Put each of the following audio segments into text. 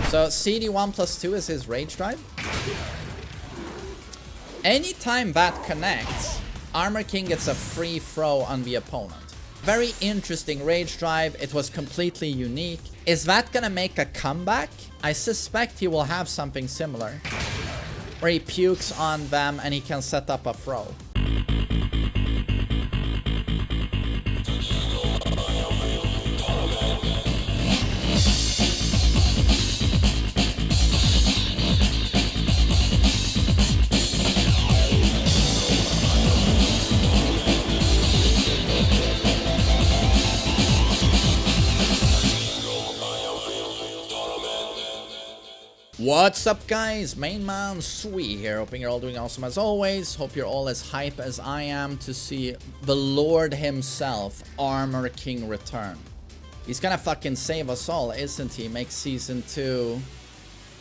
So CD1 plus 2 is his rage drive. Anytime that connects, Armor King gets a free throw on the opponent. Very interesting rage drive. It was completely unique. Is that gonna make a comeback? I suspect he will have something similar, where he pukes on them and he can set up a throw. What's up, guys? TheMainManSWE here. Hoping you're all doing awesome as always. Hope you're all as hype as I am to see the Lord himself, Armor King, return. He's gonna fucking save us all, isn't he? Make Season 2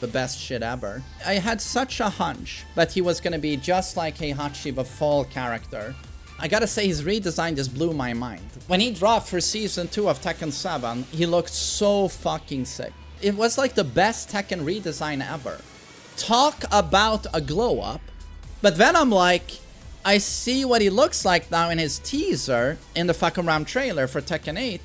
the best shit ever. I had such a hunch that he was gonna be just like Heihachi, the fall character. I gotta say, his redesign just blew my mind. When he dropped for Season 2 of Tekken 7, he looked so fucking sick. It was like the best Tekken redesign ever. Talk about a glow up. But then I'm like, I see what he looks like now in his teaser in the fucking RAM trailer for Tekken 8.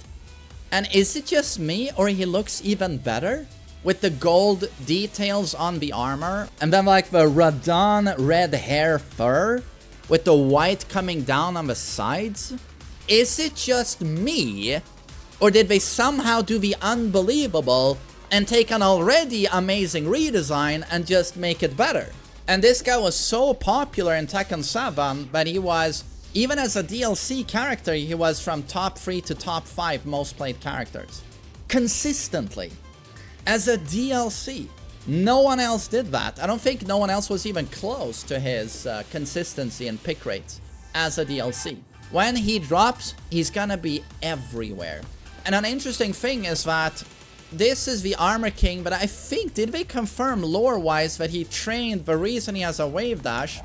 And is it just me, or he looks even better? With the gold details on the armor, and then like the Radon red hair fur, with the white coming down on the sides? Is it just me, or did they somehow do the unbelievable and take an already amazing redesign and just make it better? And this guy was so popular in Tekken 7 that he was, even as a DLC character, he was from top 3 to top 5 most played characters. Consistently. As a DLC. No one else did that. I don't think no one else was even close to his consistency and pick rates as a DLC. When he drops, he's gonna be everywhere. And an interesting thing is that this is the Armor King, but I think, did they confirm lore-wise that he trained, the reason he has a wave dash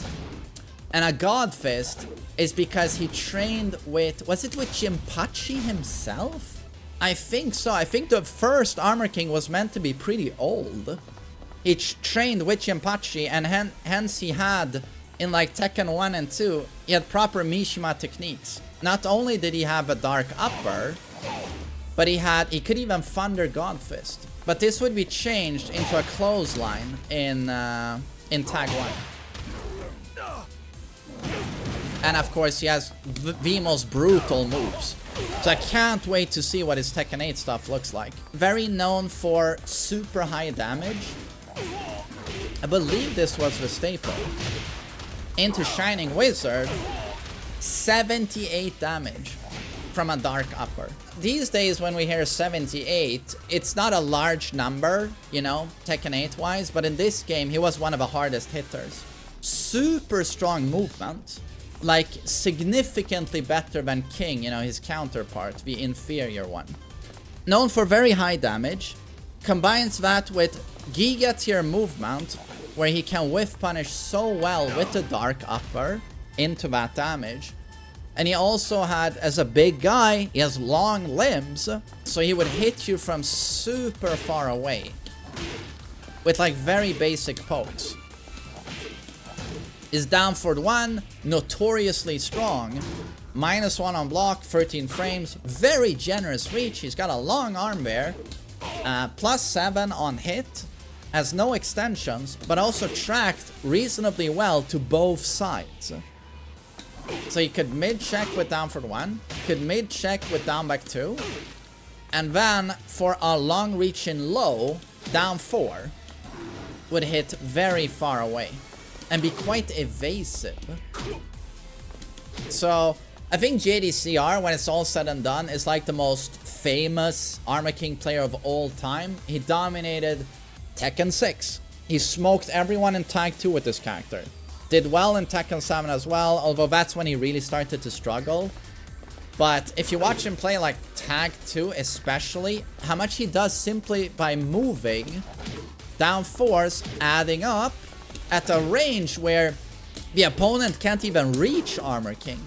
and a God Fist is because he trained with, was it with Jinpachi himself? I think so. I think the first Armor King was meant to be pretty old. He trained with Jinpachi, and hence he had, in like Tekken 1 and 2, he had proper Mishima techniques. Not only did he have a dark upper, but he could even Thunder God Fist. But this would be changed into a clothesline in Tag 1. And of course he has the most brutal moves. So I can't wait to see what his Tekken 8 stuff looks like. Very known for super high damage. I believe this was the staple. Into Shining Wizard, 78 damage from a dark upper. These days when we hear 78, it's not a large number, you know, Tekken 8 wise, but in this game he was one of the hardest hitters. Super strong movement, like significantly better than King, you know, his counterpart, the inferior one. Known for very high damage, combines that with Giga tier movement, where he can whiff punish so well with the dark upper into that damage. And he also had, as a big guy, he has long limbs, so he would hit you from super far away with like very basic pokes. His down forward 1, notoriously strong, -1 on block, 13 frames, very generous reach. He's got a long arm there, +7 on hit, has no extensions, but also tracked reasonably well to both sides. So he could mid-check with down forward 1, could mid-check with down back 2, and then for a long reach in low, down 4, would hit very far away and be quite evasive. So I think JDCR, when it's all said and done, is like the most famous Armor King player of all time. He dominated Tekken 6. He smoked everyone in Tag 2 with this character. Did well in Tekken 7 as well, although that's when he really started to struggle. But if you watch him play like Tag 2 especially, how much he does simply by moving down 4s, adding up at a range where the opponent can't even reach Armor King.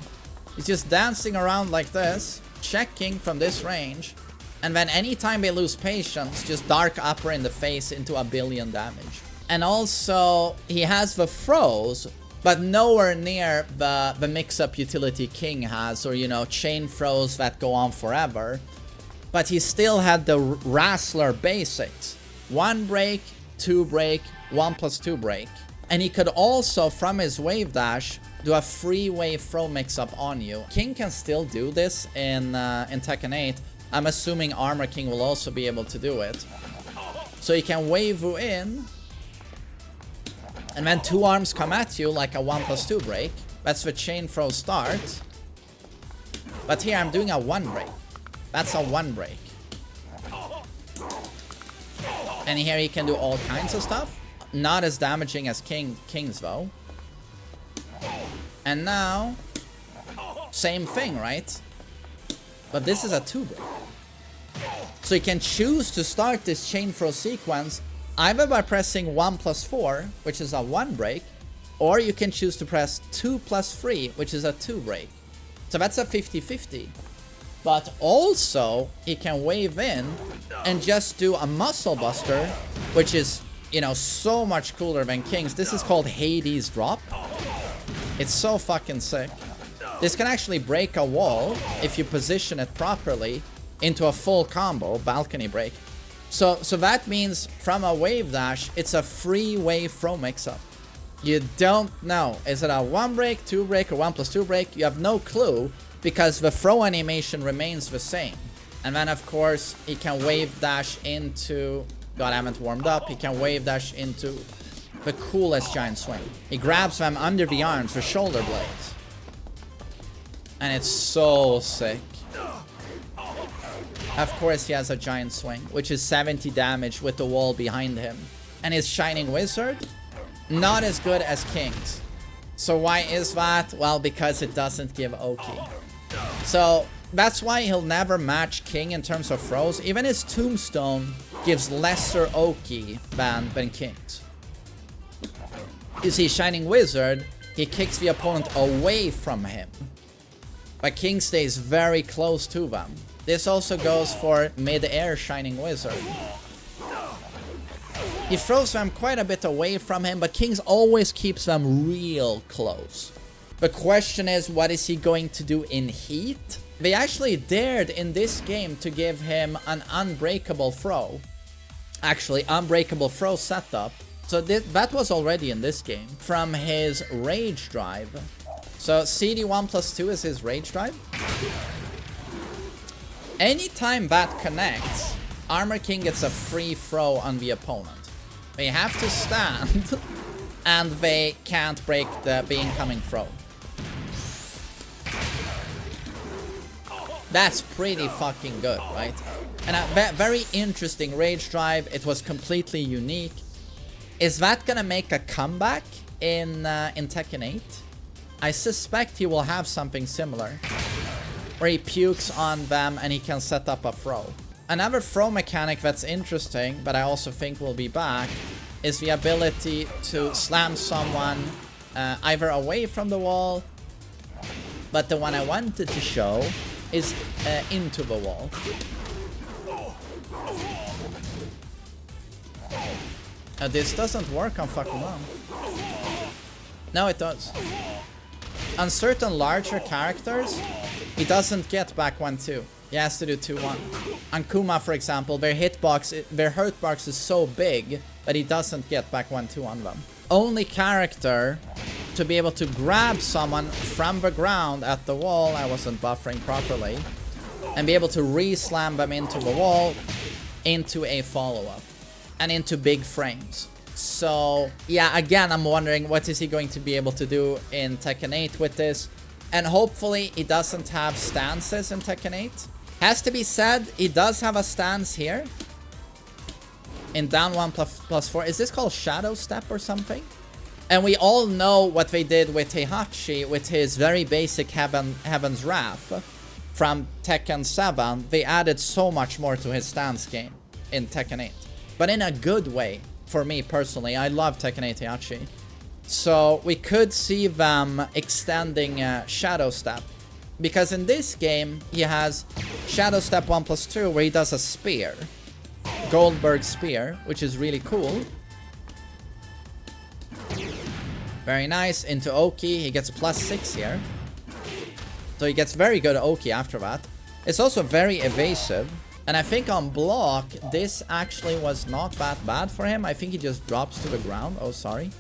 He's just dancing around like this, checking from this range, And then anytime they lose patience, just Dark Upper in the face into 1 billion damage. And also, he has the throws, but nowhere near the mix-up utility King has, or, you know, chain throws that go on forever. But he still had the Wrestler basics. 1 break, 2 break, 1+2 break. And he could also, from his wave dash, do a free wave throw mix-up on you. King can still do this in Tekken 8. I'm assuming Armor King will also be able to do it. So he can wave you in, and then 2 arms come at you like a 1+2 break. That's the chain throw start. But here I'm doing a 1 break. That's a 1 break. And here he can do all kinds of stuff. Not as damaging as King's though. And now, same thing, right? But this is a 2 break. So you can choose to start this chain throw sequence either by pressing 1+4, which is a 1 break, or you can choose to press 2+3, which is a 2 break. So that's a 50-50. But also, he can wave in and just do a Muscle Buster, which is, you know, so much cooler than King's. This is called Hades Drop. It's so fucking sick. This can actually break a wall if you position it properly into a full combo, balcony break. So that means from a wave dash, it's a free wave throw mix-up. You don't know, is it a 1 break, 2 break, or 1+2 break? You have no clue, because the throw animation remains the same. And then of course, he can wave dash into... God, I haven't warmed up. He can wave dash into the coolest giant swing. He grabs them under the arms for shoulder blades. And it's so sick. Of course he has a giant swing, which is 70 damage with the wall behind him. And his Shining Wizard, not as good as King's. So why is that? Well, because it doesn't give Oki. So that's why he'll never match King in terms of throws. Even his Tombstone gives lesser Oki than King's. You see, Shining Wizard, he kicks the opponent away from him. But King stays very close to them. This also goes for mid-air Shining Wizard. He throws them quite a bit away from him, but King's always keeps them real close. The question is, what is he going to do in heat? They actually dared in this game to give him an unbreakable throw. Actually, unbreakable throw setup. So that was already in this game. From his Rage Drive. So CD 1+2 is his Rage Drive. Anytime that connects, Armor King gets a free throw on the opponent. They have to stand, and they can't break the incoming throw. That's pretty fucking good, right? And a very interesting Rage Drive. It was completely unique. Is that gonna make a comeback in Tekken 8? I suspect he will have something similar, where he pukes on them and he can set up a throw. Another throw mechanic that's interesting, but I also think will be back, is the ability to slam someone either away from the wall, but the one I wanted to show is into the wall. This doesn't work on fucking long. No, it does. On certain larger characters, he doesn't get back 1-2. He has to do 2-1. On Kuma, for example, their hurtbox is so big that he doesn't get back 1-2 on them. Only character to be able to grab someone from the ground at the wall, I wasn't buffering properly, and be able to re-slam them into the wall, into a follow-up, and into big frames. So, yeah, again, I'm wondering what is he going to be able to do in Tekken 8 with this. And hopefully he doesn't have stances in Tekken 8. Has to be said, he does have a stance here. In down 1+4. Is this called Shadow Step or something? And we all know what they did with Heihachi with his very basic Heaven's Wrath from Tekken 7. They added so much more to his stance game in Tekken 8. But in a good way. For me personally, I love Tekken 8 Heihachi. So we could see them extending Shadow Step. Because in this game, he has Shadow Step 1+2, where he does a spear. Goldberg spear, which is really cool. Very nice. Into Oki, he gets +6 here. So he gets very good Oki after that. It's also very evasive. And I think on block, this actually was not that bad for him. I think he just drops to the ground. Oh, sorry.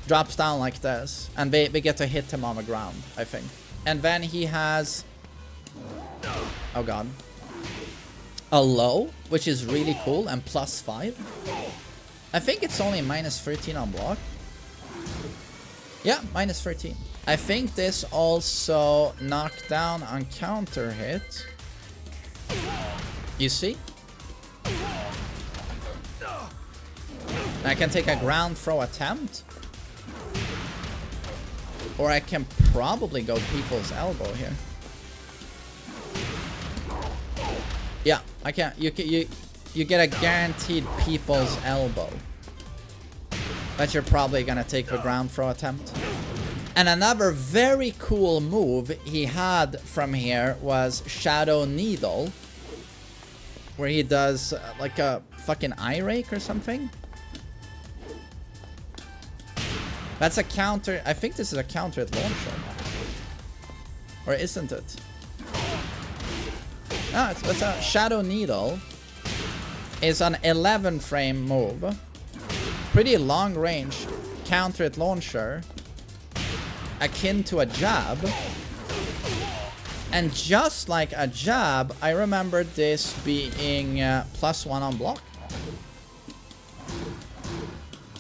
Drops down like this. And they get to hit him on the ground, I think. And then he has... Oh, God. A low, which is really cool, and +5. I think it's only -13 on block. Yeah, -13. I think this also knocked down on counter hit. You see? I can take a ground throw attempt. Or I can probably go people's elbow here. Yeah, I can. You get a guaranteed people's elbow. But you're probably gonna take the ground throw attempt. And another very cool move he had from here was Shadow Needle, where he does like a fucking eye rake or something. That's a counter. I think this is a counter at launcher. Or isn't it? No, it's a Shadow Needle. Is an 11 frame move. Pretty long range. Counter at launcher. Akin to a jab. And just like a jab, I remember this being +1 on block.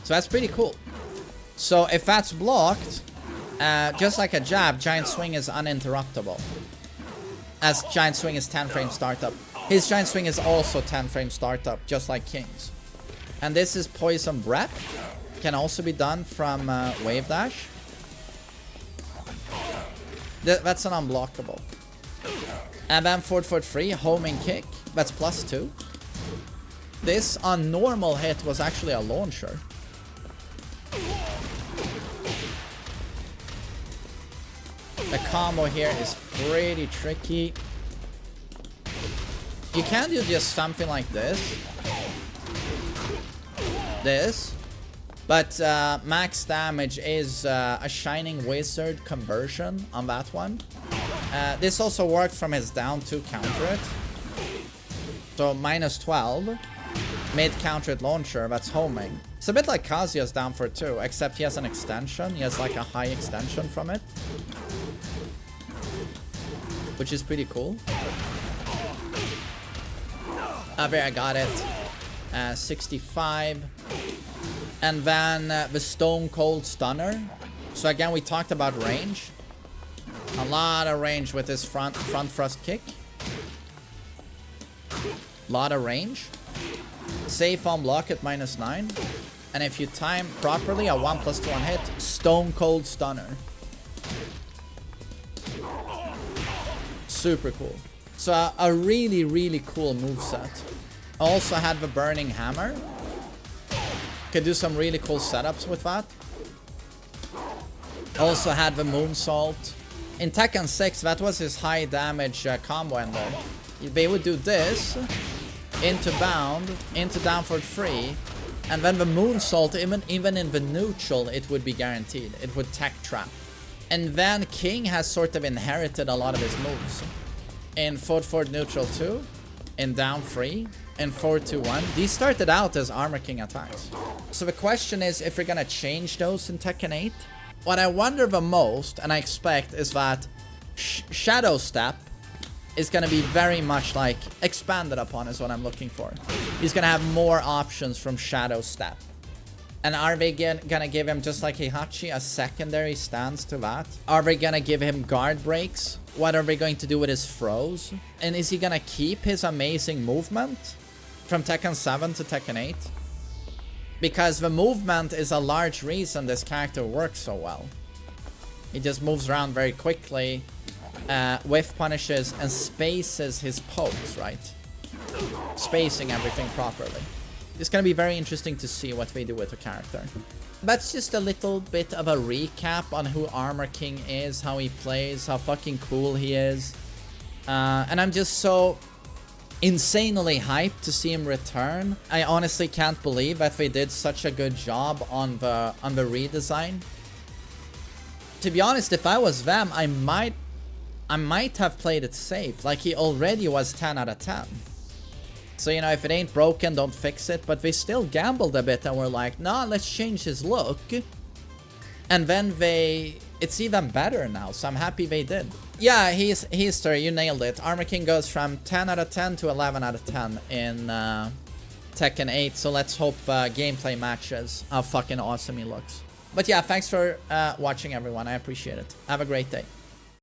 So that's pretty cool. So if that's blocked, just like a jab, Giant Swing is uninterruptible. As Giant Swing is 10 frame startup. His Giant Swing is also 10 frame startup, just like King's. And this is Poison Breath. Can also be done from Wave Dash. That's an unblockable. And then forward 3, homing kick. That's +2. This on normal hit was actually a launcher. The combo here is pretty tricky. You can do just something like this. But max damage is a Shining Wizard conversion on that one. This also worked from his down 2 counter it. So -12. Mid counter it launcher, that's homing. It's a bit like Kazuya's down for 2, except he has an extension. He has like a high extension from it. Which is pretty cool. There, I got it. 65. And then the Stone Cold Stunner. So again, we talked about range. A lot of range with this front thrust kick. Lot of range. Safe on block at -9. And if you time properly, a 1+1 hit, Stone Cold Stunner. Super cool. So a really, really cool moveset. Also had the Burning Hammer. Could do some really cool setups with that. Also had the Moonsault. In Tekken 6, that was his high damage combo ender. They would do this, into bound, into down for 3, and then the Moonsault, even in the neutral, it would be guaranteed. It would tech trap. And then King has sort of inherited a lot of his moves. In forward neutral 2, in down 3, in 4-2-1. These started out as Armor King attacks. So the question is if we're gonna change those in Tekken 8. What I wonder the most, and I expect, is that Shadow Step is gonna be very much like expanded upon is what I'm looking for. He's gonna have more options from Shadow Step. And are they gonna give him, just like Heihachi, a secondary stance to that? Are they gonna give him guard breaks? What are they going to do with his throws? And is he gonna keep his amazing movement from Tekken 7 to Tekken 8? Because the movement is a large reason this character works so well. He just moves around very quickly, whiff punishes, and spaces his pokes, right? Spacing everything properly. It's gonna be very interesting to see what they do with the character. That's just a little bit of a recap on who Armor King is, how he plays, how fucking cool he is. And I'm just so insanely hyped to see him return. I honestly can't believe that they did such a good job on the redesign. To be honest, if I was them, I might have played it safe. Like, he already was 10 out of 10. So, you know, if it ain't broken, don't fix it. But they still gambled a bit and were like, nah, let's change his look. And then it's even better now, so I'm happy they did. Yeah, history, you nailed it. Armor King goes from 10 out of 10 to 11 out of 10 in Tekken 8, so let's hope gameplay matches how fucking awesome he looks. But yeah, thanks for watching, everyone. I appreciate it. Have a great day.